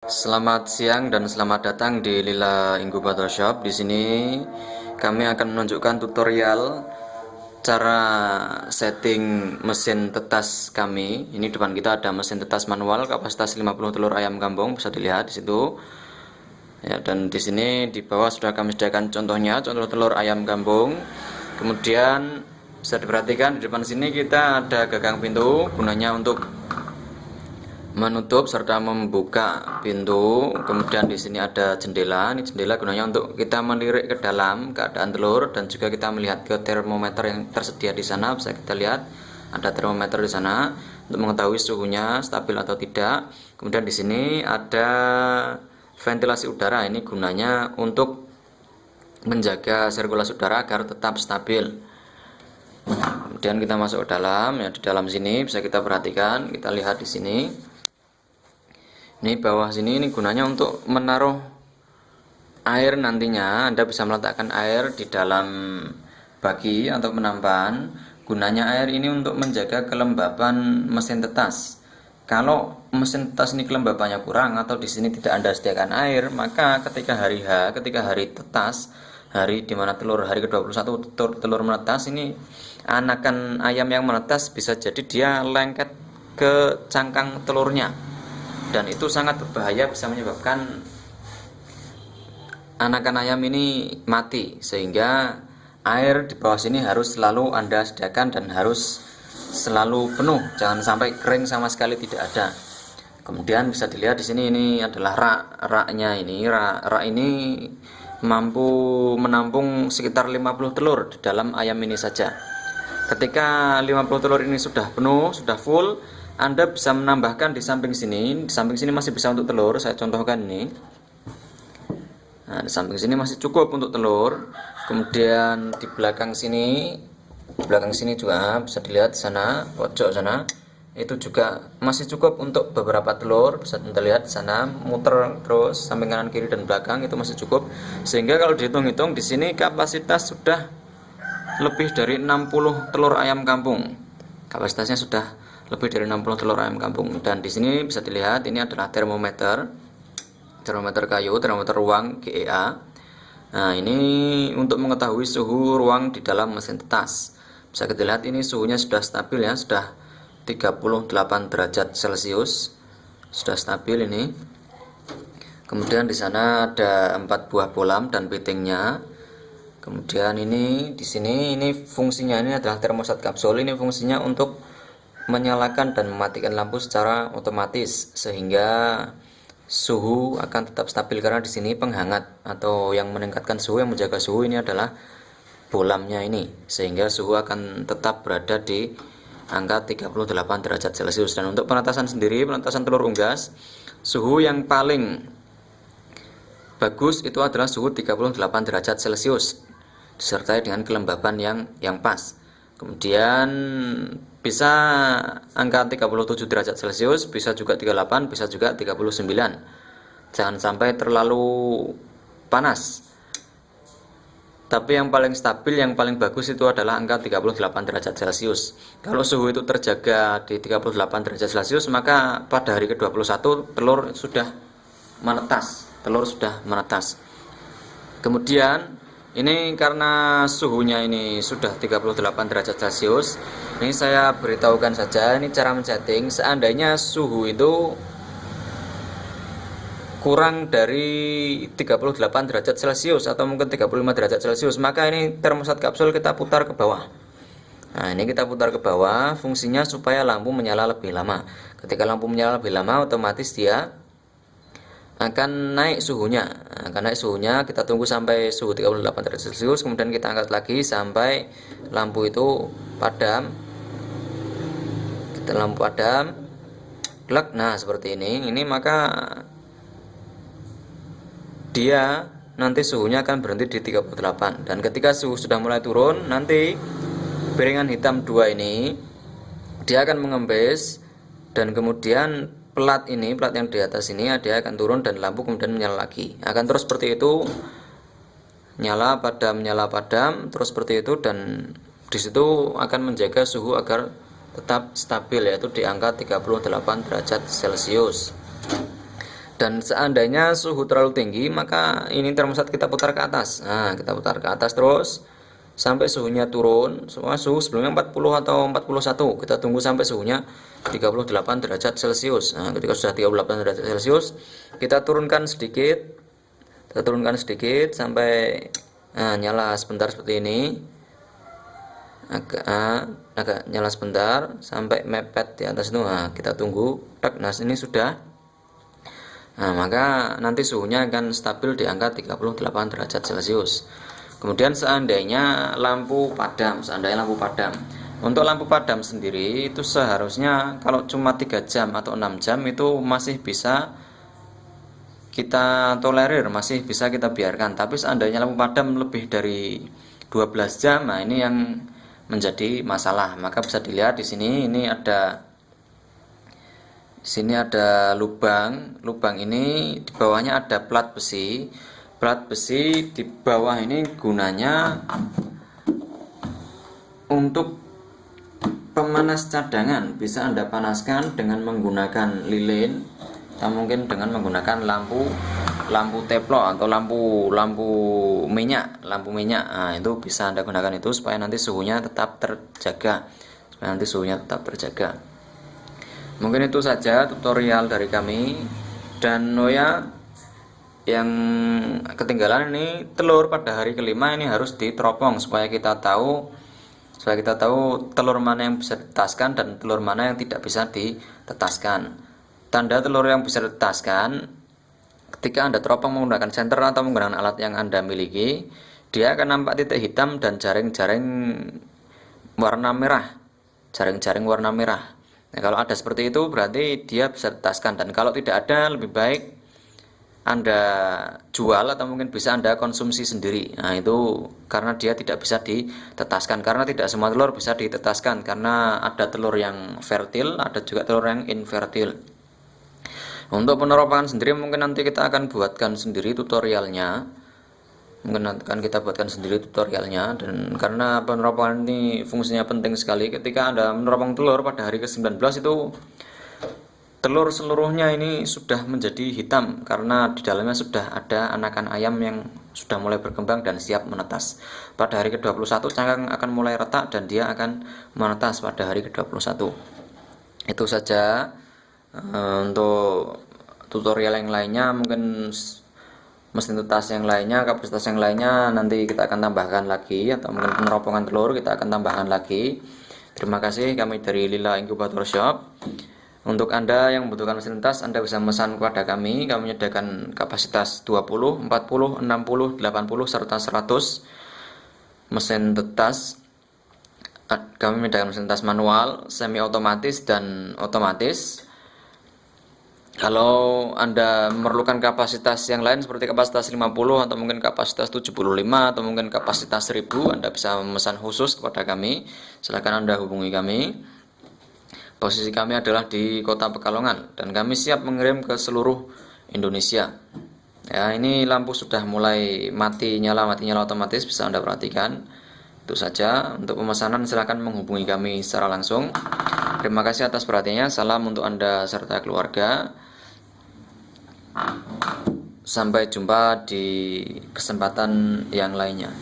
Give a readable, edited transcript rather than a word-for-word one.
Selamat siang dan selamat datang di Lila Incubator Shop. Di sini kami akan menunjukkan tutorial cara setting mesin tetas kami. Ini depan kita ada mesin tetas manual kapasitas 50 telur ayam kampung, bisa dilihat di situ. Ya, dan di sini di bawah sudah kami sediakan contohnya, contoh telur ayam kampung. Kemudian bisa diperhatikan di depan sini kita ada gagang pintu, gunanya untuk menutup serta membuka pintu. Kemudian di sini ada jendela. Ini jendela gunanya untuk kita melirik ke dalam keadaan telur, dan juga kita melihat ke termometer yang tersedia di sana. Bisa kita lihat ada termometer di sana untuk mengetahui suhunya stabil atau tidak. Kemudian di sini ada ventilasi udara. Ini gunanya untuk menjaga sirkulasi udara agar tetap stabil. Kemudian kita masuk ke dalam. Ya, di dalam sini bisa kita perhatikan, kita lihat di sini. Ini bawah sini ini gunanya untuk menaruh air nantinya. Anda bisa meletakkan air di dalam bagi atau penampan. Gunanya air ini untuk menjaga kelembapan mesin tetas. Kalau mesin tetas ini kelembapannya kurang atau di sini tidak Anda sediakan air, maka ketika hari H, ketika hari tetas, hari dimana telur hari ke-21 telur menetas, ini anakan ayam yang menetas bisa jadi dia lengket ke cangkang telurnya. Dan itu sangat berbahaya, bisa menyebabkan anakan ayam ini mati. Sehingga air di bawah sini harus selalu Anda sediakan dan harus selalu penuh, jangan sampai kering sama sekali tidak ada. Kemudian bisa dilihat di sini, ini adalah raknya. Rak ini mampu menampung sekitar 50 telur di dalam ayam ini saja. Ketika 50 telur ini sudah penuh, sudah full, Anda bisa menambahkan di samping sini. Di samping sini masih bisa untuk telur, saya contohkan ini. Nah, di samping sini masih cukup untuk telur. Kemudian di belakang sini juga bisa dilihat di sana, pojok sana, itu juga masih cukup untuk beberapa telur. Bisa Anda lihat di sana, muter terus samping kanan kiri dan belakang itu masih cukup. Sehingga kalau dihitung-hitung di sini kapasitas sudah lebih dari 60 telur ayam kampung. Kapasitasnya sudah lebih dari 60 telur ayam kampung. Dan di sini bisa dilihat ini adalah termometer kayu, termometer ruang GEA. Nah, ini untuk mengetahui suhu ruang di dalam mesin tetas. Bisa kita lihat ini suhunya sudah stabil ya, sudah 38 derajat Celcius. Sudah stabil ini. Kemudian di sana ada 4 buah bolam dan pitingnya. Kemudian ini di sini ini fungsinya ini adalah termostat kapsul. Ini fungsinya untuk menyalakan dan mematikan lampu secara otomatis sehingga suhu akan tetap stabil, karena di sini penghangat atau yang meningkatkan suhu, yang menjaga suhu ini adalah bolamnya ini, sehingga suhu akan tetap berada di angka 38 derajat Celcius. Dan untuk penetasan sendiri, penetasan telur unggas, suhu yang paling bagus itu adalah suhu 38 derajat Celcius disertai dengan kelembaban yang pas. Kemudian bisa angka 37 derajat Celcius, bisa juga 38, bisa juga 39. Jangan sampai terlalu panas. Tapi yang paling stabil, yang paling bagus itu adalah angka 38 derajat Celcius. Kalau suhu itu terjaga di 38 derajat Celcius, maka pada hari ke-21 telur sudah menetas. Kemudian ini karena suhunya ini sudah 38 derajat Celcius, ini saya beritahukan saja, ini cara men-setting. Seandainya suhu itu kurang dari 38 derajat Celcius atau mungkin 35 derajat Celcius, maka ini termostat kapsul kita putar ke bawah. Nah, ini kita putar ke bawah, fungsinya supaya lampu menyala lebih lama. Ketika lampu menyala lebih lama, otomatis dia akan naik suhunya. Kita tunggu sampai suhu 38 derajat Celcius, kemudian kita angkat lagi sampai lampu itu padam. Lampu padam, glek. Nah, seperti ini maka dia nanti suhunya akan berhenti di 38. Dan ketika suhu sudah mulai turun, nanti piringan hitam 2 ini dia akan mengembes, dan kemudian plat yang di atas ini dia akan turun dan lampu kemudian menyala lagi. Akan terus seperti itu, nyala padam terus seperti itu, dan disitu akan menjaga suhu agar tetap stabil, yaitu di angka 38 derajat Celcius. Dan seandainya suhu terlalu tinggi, maka ini termostat kita putar ke atas. Nah, kita putar ke atas terus sampai suhunya turun. Semua suhu sebelumnya 40 atau 41. Kita tunggu sampai suhunya 38 derajat Celcius. Nah, ketika sudah 38 derajat Celcius, kita turunkan sedikit. Kita turunkan sedikit sampai nyala sebentar seperti ini. Agak nyala sebentar sampai mepet di atas itu. Nah, kita tunggu. Nah, ini sudah. Nah, maka nanti suhunya akan stabil di angka 38 derajat Celcius. Kemudian seandainya lampu padam, untuk lampu padam sendiri itu seharusnya kalau cuma 3 jam atau 6 jam itu masih bisa kita tolerir, masih bisa kita biarkan. Tapi seandainya lampu padam lebih dari 12 jam, nah ini yang menjadi masalah. Maka bisa dilihat di sini, ini ada lubang. Lubang ini di bawahnya ada plat besi. Plat besi di bawah ini gunanya untuk pemanas cadangan. Bisa Anda panaskan dengan menggunakan lilin atau mungkin dengan menggunakan lampu teflon atau lampu minyak. Nah, itu bisa Anda gunakan itu supaya nanti suhunya tetap terjaga. Mungkin itu saja tutorial dari kami. Dan yang ketinggalan ini telur pada hari kelima ini harus diteropong supaya kita tahu telur mana yang bisa ditetaskan dan telur mana yang tidak bisa ditetaskan. Tanda telur yang bisa ditetaskan ketika Anda teropong menggunakan senter atau menggunakan alat yang Anda miliki, dia akan nampak titik hitam dan jaring-jaring warna merah. Nah, kalau ada seperti itu berarti dia bisa ditetaskan, dan kalau tidak ada lebih baik Anda jual atau mungkin bisa Anda konsumsi sendiri. Nah, itu karena dia tidak bisa ditetaskan, karena tidak semua telur bisa ditetaskan, karena ada telur yang fertil, ada juga telur yang infertil. Untuk peneropangan sendiri mungkin nanti kita akan buatkan sendiri tutorialnya. Dan karena peneropangan ini fungsinya penting sekali. Ketika Anda meneropong telur pada hari ke-19 itu telur seluruhnya ini sudah menjadi hitam karena di dalamnya sudah ada anakan ayam yang sudah mulai berkembang dan siap menetas. Pada hari ke-21 cangkang akan mulai retak dan dia akan menetas pada hari ke-21. Itu saja. Untuk tutorial yang lainnya, mungkin mesin tetas yang lainnya, kapasitas yang lainnya nanti kita akan tambahkan lagi, atau mungkin peneropongan telur kita akan tambahkan lagi. Terima kasih, kami dari Lila Incubator Shop. Untuk Anda yang membutuhkan mesin tetas, Anda bisa memesan kepada kami. Kami menyediakan kapasitas 20, 40, 60, 80 serta 100 mesin tetas. Kami menyediakan mesin tetas manual, semi otomatis dan otomatis. Kalau Anda memerlukan kapasitas yang lain seperti kapasitas 50 atau mungkin kapasitas 75 atau mungkin kapasitas 1000, Anda bisa memesan khusus kepada kami. Silakan Anda hubungi kami. Posisi kami adalah di Kota Pekalongan dan kami siap mengirim ke seluruh Indonesia. Ya, ini lampu sudah mulai mati nyala otomatis, bisa Anda perhatikan. Itu saja. Untuk pemesanan silakan menghubungi kami secara langsung. Terima kasih atas perhatiannya. Salam untuk Anda serta keluarga. Sampai jumpa di kesempatan yang lainnya.